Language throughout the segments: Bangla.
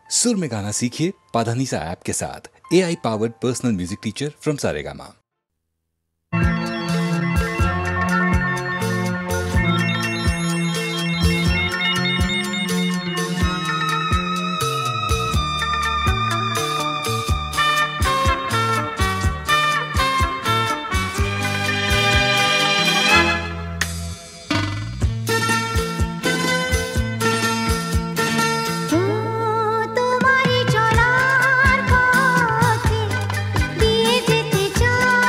सुर में गाना सीखिए पाधानीसा ऐप के साथ। AI powered personal music teacher from Saregama. তোমারই চলার পথে দিয়ে যেতে চাই।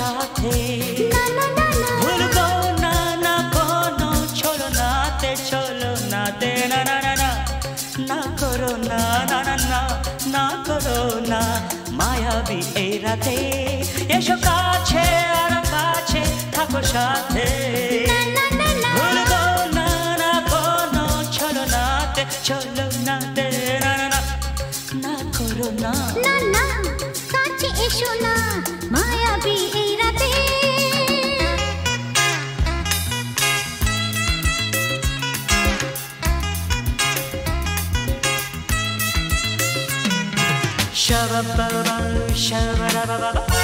সাথে ভুলবো না না কোনো ছলনাতে ছলনাতে না না না না না করো না না না না না করো না মায়াবী এই রাতে এসো কাছে আর কাছে থাকো সাথে ভুলবো না না কোনো ছলনাতে ছলনাতে না না না না করো না না না কাছে এসো না মায়াবী এই রাতে Shabba-ba-ba, shabba-ba-ba-ba.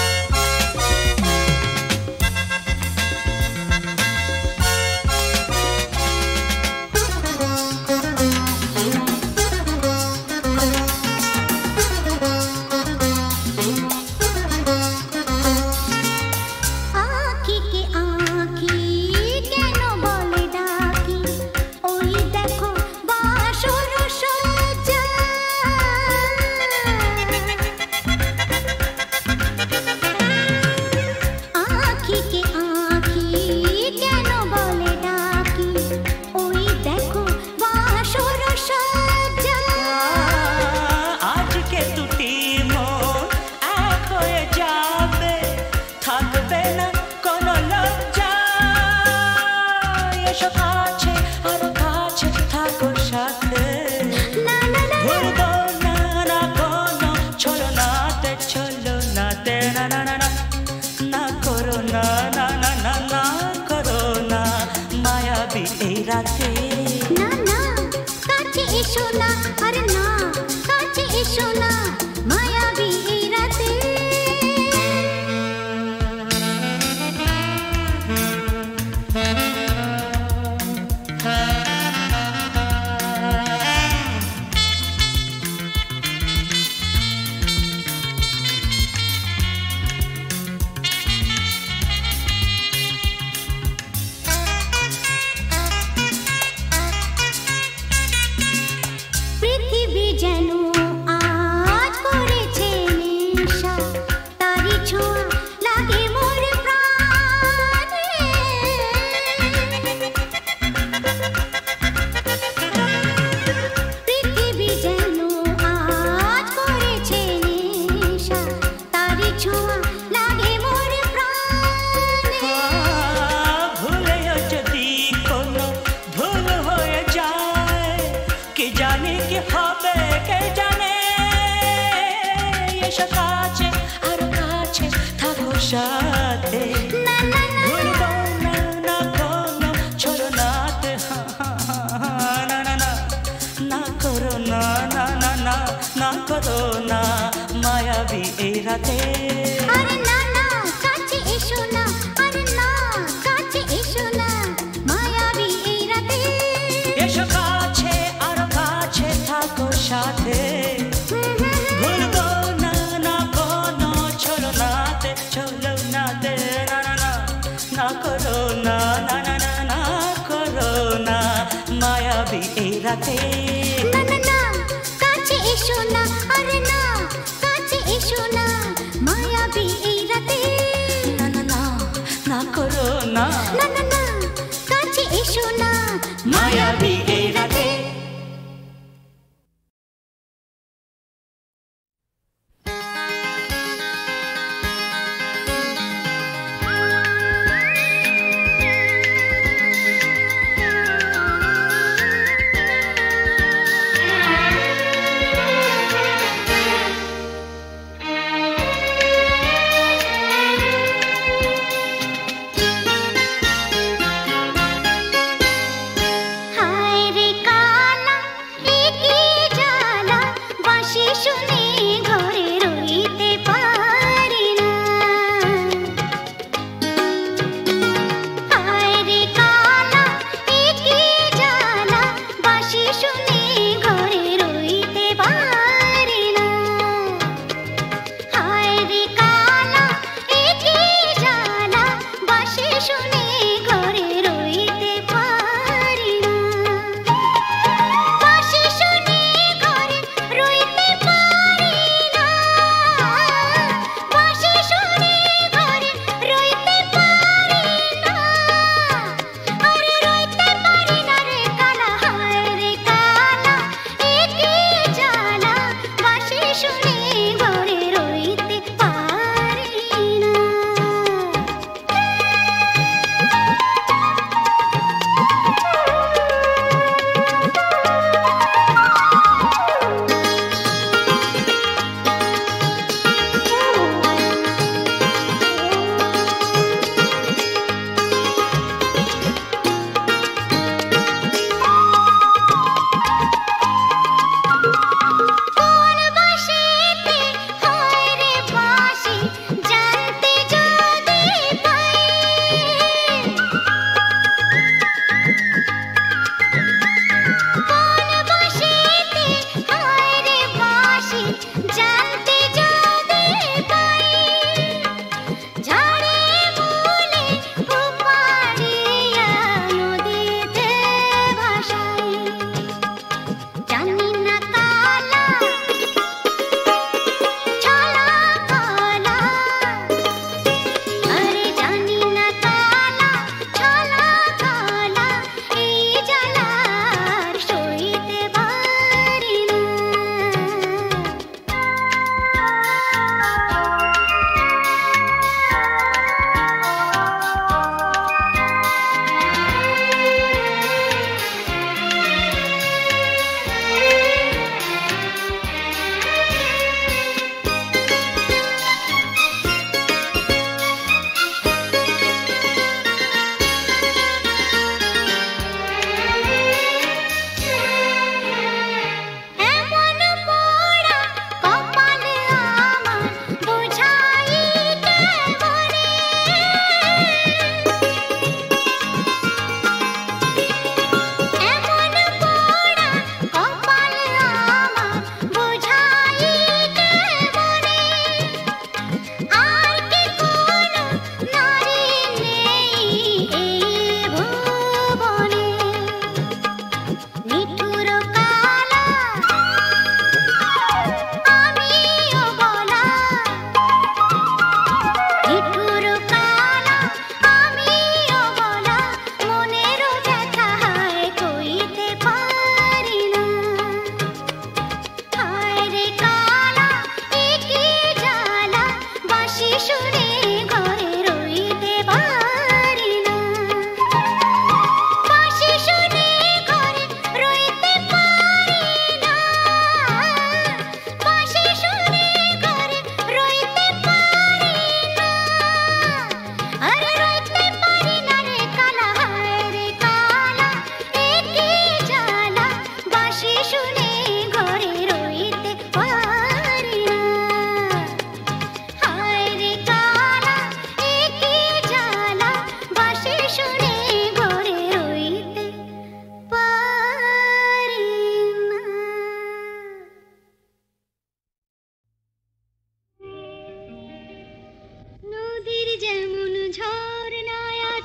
না না কাছে এসো না আরে না কাছে এসো না মায়াবী এই রাতে সাথে ভুলবো না না কোনো ছলনাতে না না না না করো না না না না না করো না মায়াবী এই রাতে আরে না না কাছে এসো না আরে না কাছে এসো না মায়াবী এই রাতে এসো কাছে আর কাছে থাকো সাথে ভুলবো না না কোনো ছলনাতে ছলনাতে না না না না করো না না না না না করো না মায়াবী এই রাতে না না না কাছে এসো না আরে না কাছে এসো না মায়াবী এই রাতে না না না না করো না না না না কাছে এসো না মায়াবী এই রাতে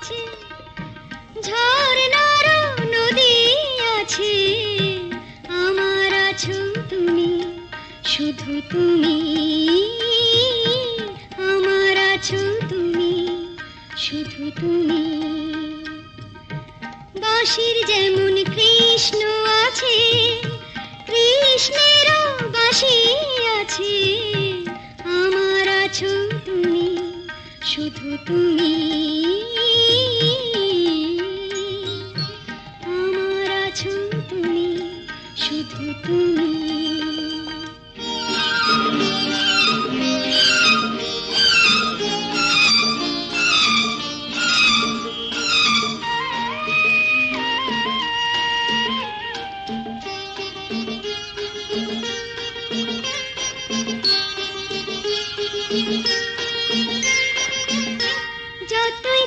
আছে, ঝর্ণার নদী আছে, আমার আছো তুমি, শুধু তুমি, আমার আছো তুমি, শুধু তুমি। বাঁশির যেমন কৃষ্ণ আছে, কৃষ্ণেরও বাঁশি আছে, আমার আছো তুমি, শুধু তুমি, আমার আছো তুমি, শুধু তুমি। যতই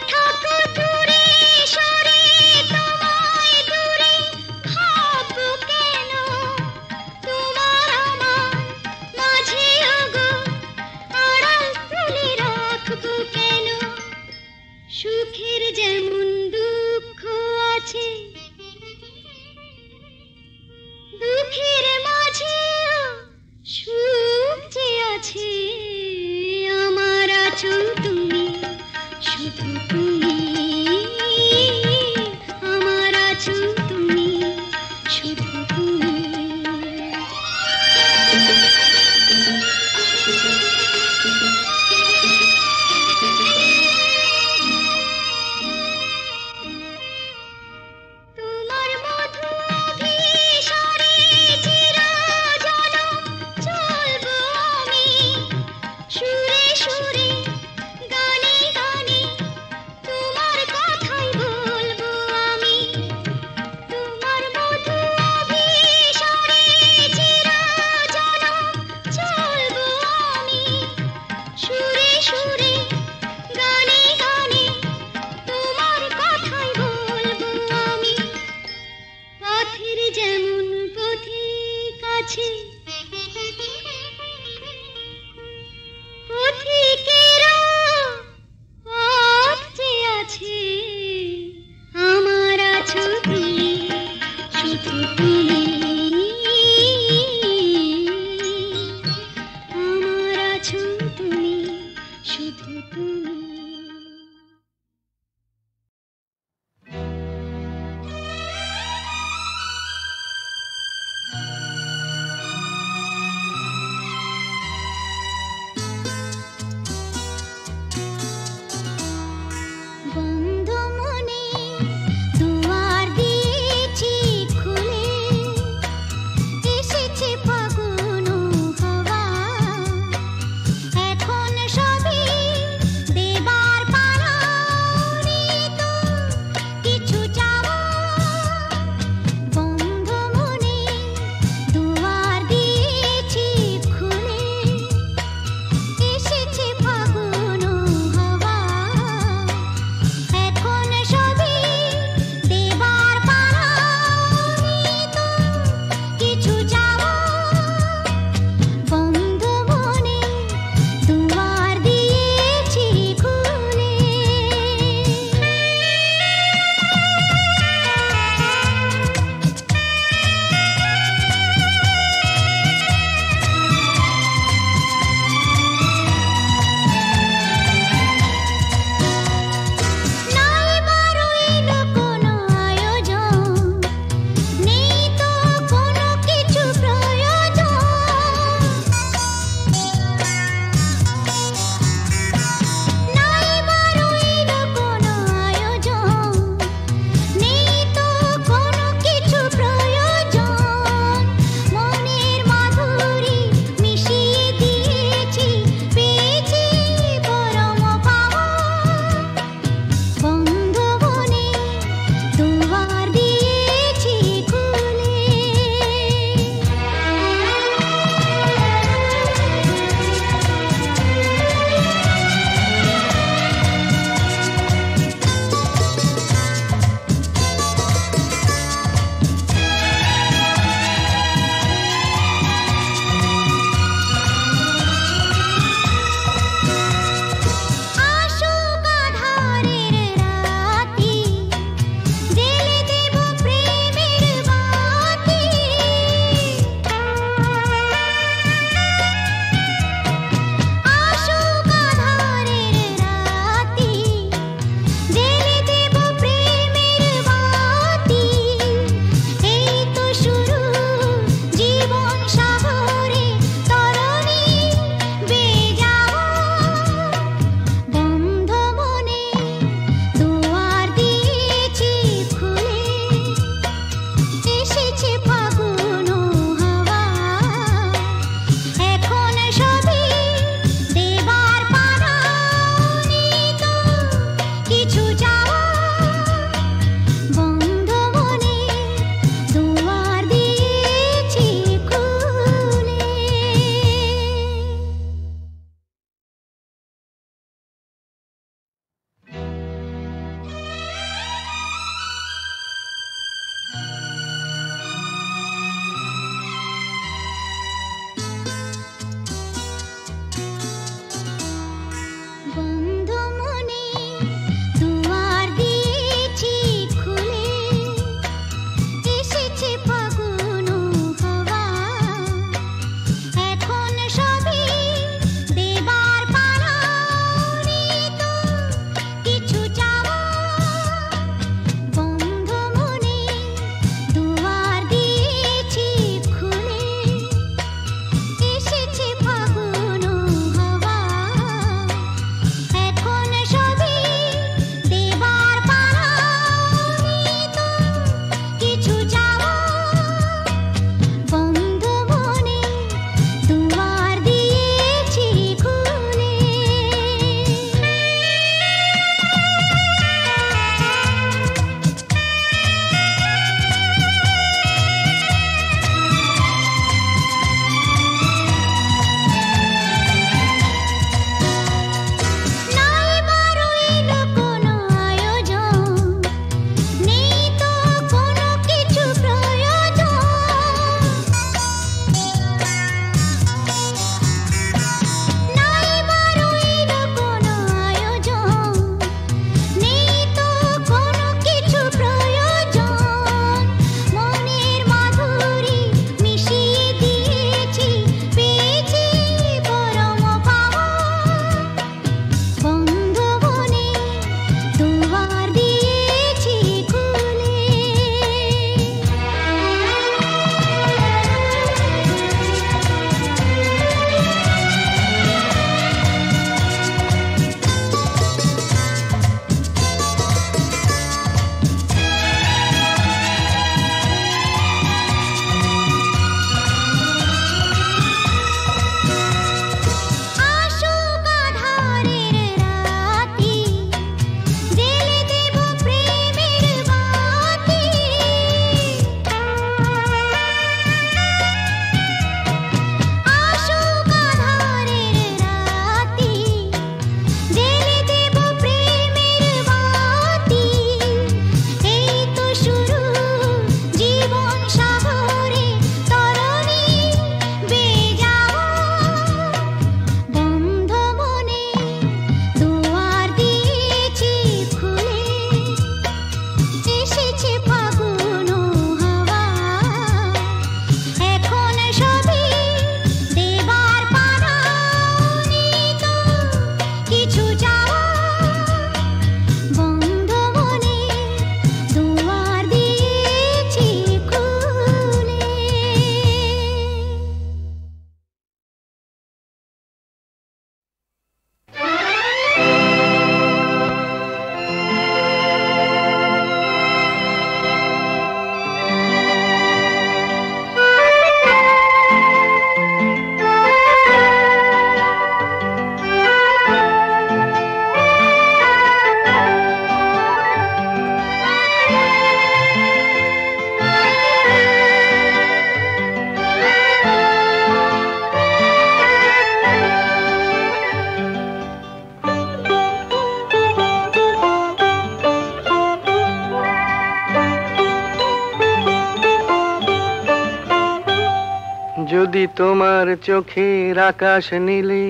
যদি তোমার চোখের আকাশ নীলে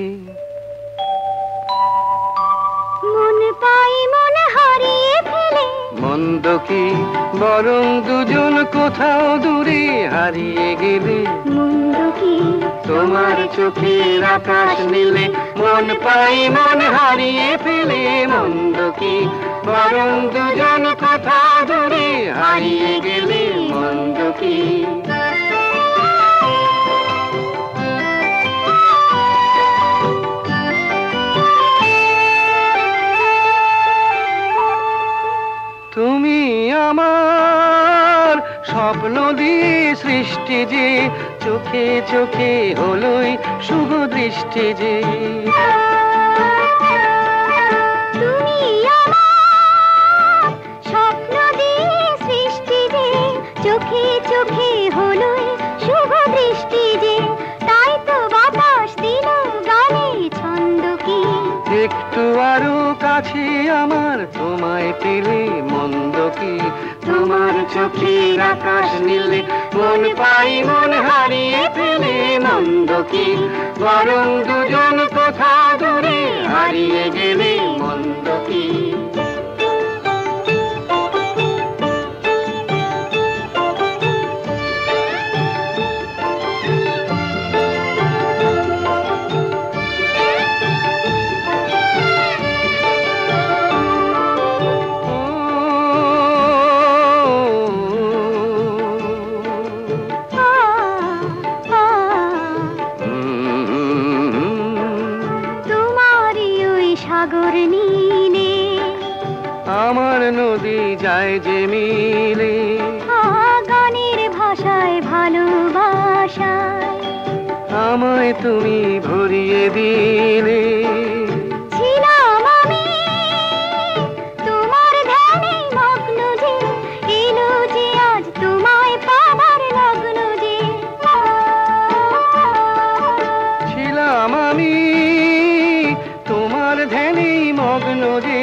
মন পাই মন হারিয়ে ফেলে মন্দ কি বরং দুজন কোথাও দূরে হারিয়ে গেলে মন্দ কি তোমার চোখের আকাশ নীলে মন পাই মন হারিয়ে ফেলে মন্দ কি বরং দুজন কোথাও দূরে হারিয়ে গেলে মন্দ কি তুমি আমার স্বপ্ন দিয়ে সৃষ্টি যে চোখে চোখে হলোই শুভ দৃষ্টি যে তুমি আমার স্বপ্ন দিয়ে সৃষ্টি যে চোখে চোখে হলোই শুভ দৃষ্টি যে তাই তো বাতাস দিল গানে ছন্দ কি একটু আরো কাছে আমার তোমায় পেলে মন্দ কি তোমার চোখের আকাশ নীলে মন পাই মন হারিয়ে ফেলে মন্দ কি বরং দুজন কোথা দূরে হারিয়ে গেলে মন্দ কি আমার নদী যায় যে মিলে গানের ভাষায় ভালোবাসায় আমায় তুমি ভরিয়ে দিলে ছিলাম আমি তোমার ধ্যানে মগ্ন যে এলো যে আজ তোমায় পাবার লগ্ন যে ছিলাম আমি তোমার ধ্যানে মগ্ন যে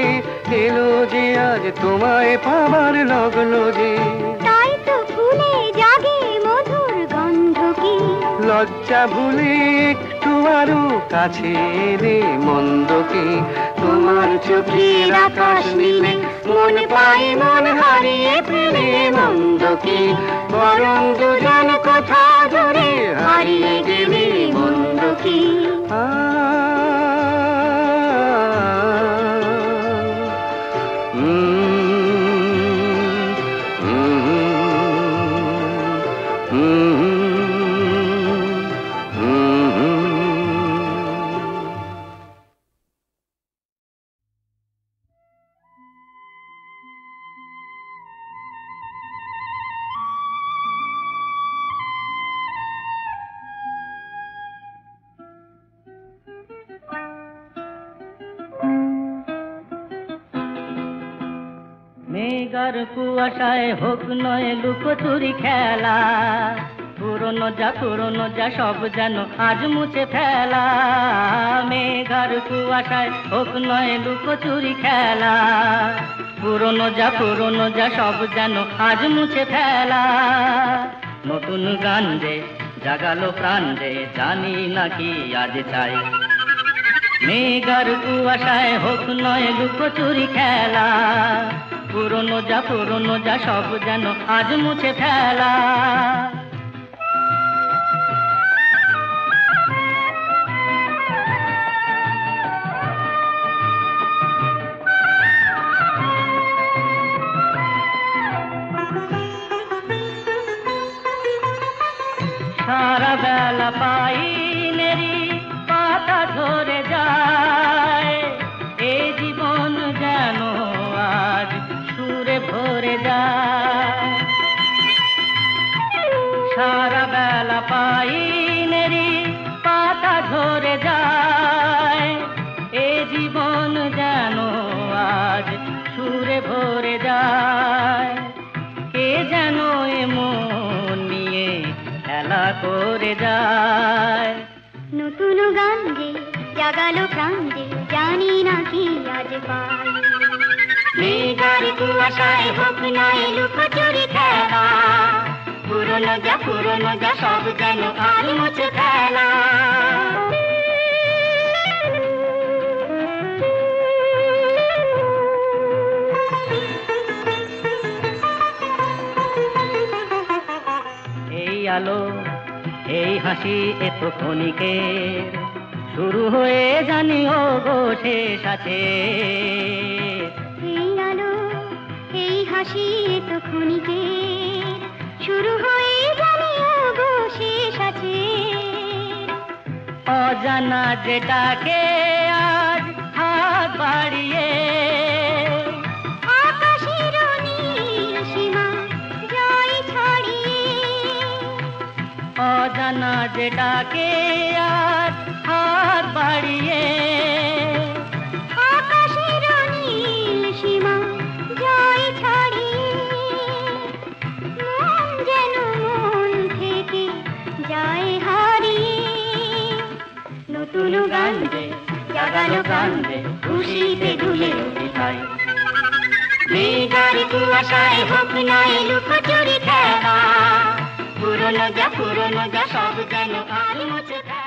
এলো যে আজ তোমায় পাবার লগ্ন যে তাই তো ফুলে জাগে মধুর গন্ধ কি লজ্জা ভুলে একটু আরো কাছে এলে মন্দ কি তোমার চোখের আকাশ নীলে মন পাই মন হারিয়ে ফেলে মন্দ কি বরং দুজন কোথা দূরে হারিয়ে গেলে মন্দ কি মেঘার কুয়াশায় হোক নয় লুকোচুরি খেলা পুরনো যা সব যেন আজ মুছে ফেলা মেঘার কুয়াশায় হোক নয় লুকোচুরি খেলা পুরনো যা সব যেন আজ মুছে ফেলা নতুন গান যে জাগালো প্রাণ যে জানি নাকি আজ চাই মেঘার কুয়াশায় হোক নয় লুকোচুরি খেলা পুরনো যা সব যেন আজ মুছে ফেলা সারা বেলা পাইনেরি পাতা ঝরে যায় এই জীবন যেন আজ সুরে ভরে যায় সারা বেলা পাইনেরি পাতা ঝরে যায় এই জীবন যেন আজ সুরে ভরে যায় কে যেন এমন নিয়ে খেলা করে যায় নতুন গান যে জাগালো প্রাণ যে জানি না কি আজ পাই মেঘার কুয়াশায় হোক নয় লুকোচুরি খেলা পুরনো যা সব যেন আর মুছে ফেলা। এই আলো এই হাসি এত ক্ষণিকের, শুরু হয়ে জানি ও গো শেষ আছে। এই আলো এই হাসি তো ক্ষণিকের, শুরু হয়ে জানি ও গো শেষ আছে। অজানা যেটাকে আজ হাত বাড়িয়ে, আকাশের নীল সীমা জয় ছড়িয়ে, অজানা যেটাকে আজ হাত বাড়িয়ে, আকাশের নীল সীমা জয় ছড়িয়ে, মন যেন মন থেকে যায় হারিয়ে। নতুন গান দে জাগালো গান দে, খুশিতে দুলে উঠিতাই। মেঘার কুয়াশায় হোক নাই লুকোচুরি খেলা, পুরনো যা সব যেন আর মুছে ফেলা।